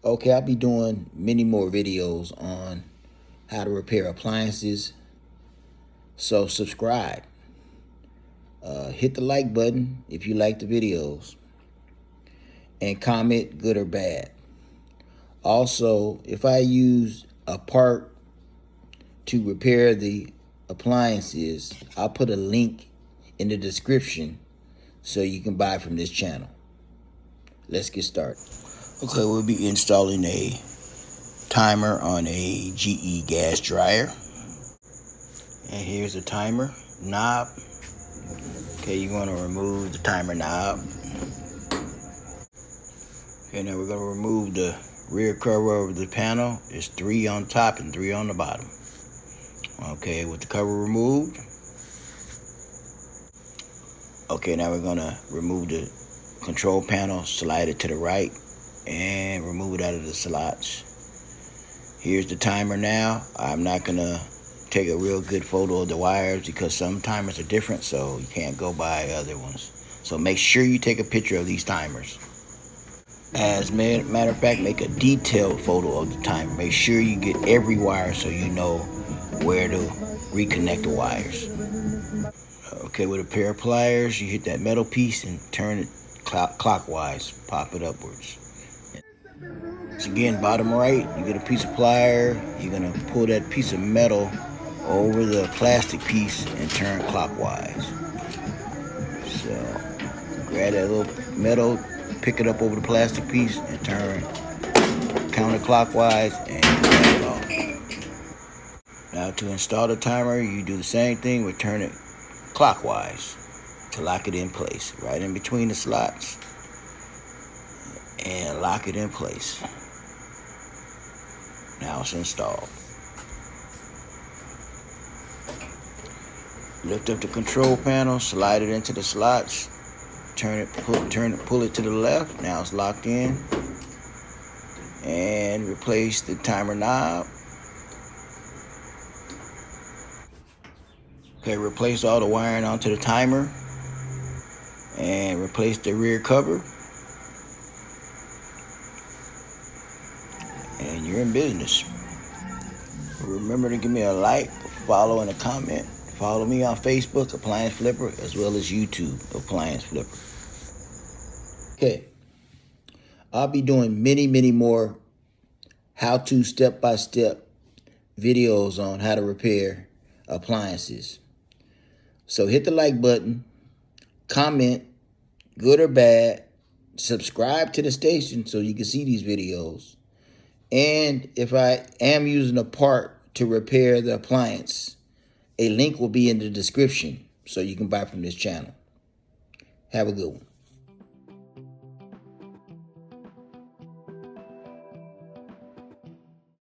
Okay, I'll be doing many more videos on how to repair appliances. So subscribe. Hit the like button if you like the videos. And comment good or bad. Also, if I use a part to repair the appliances, I'll put a link in the description so you can buy from this channel. Let's get started. Okay, we'll be installing a timer on a GE gas dryer. And here's the timer knob. Okay, you're going to remove the timer knob. Okay, now we're going to remove the rear cover of the panel. There's 3 on top and 3 on the bottom. Okay, with the cover removed. Okay, now we're going to remove the control panel, slide it to the right, and remove it out of the slots. Here's the timer now. I'm not going to take a real good photo of the wires because some timers are different, so you can't go by other ones. So make sure you take a picture of these timers. As a matter of fact, make a detailed photo of the timer. Make sure you get every wire so you know where to reconnect the wires. Okay, with a pair of pliers, you hit that metal piece and turn it clockwise, pop it upwards. So again, bottom right, you get a piece of plier. You're gonna pull that piece of metal over the plastic piece and turn clockwise. So grab that little metal, pick it up over the plastic piece and turn counterclockwise and turn it off. Now to install the timer, you do the same thing, but turn it clockwise to lock it in place, right in between the slots, and lock it in place. Now it's installed. Lift up the control panel, slide it into the slots, pull it to the left. Now it's locked in. And replace the timer knob. Okay, replace all the wiring onto the timer and replace the rear cover. And you're in business. Remember to give me a like, follow, and a comment. Follow me on Facebook, Appliance Flipper, as well as YouTube, Appliance Flipper. Okay, I'll be doing many more how-to step-by-step videos on how to repair appliances. So hit the like button, comment, good or bad, subscribe to the station so you can see these videos. And if I am using a part to repair the appliance, a link will be in the description so you can buy from this channel. Have a good one.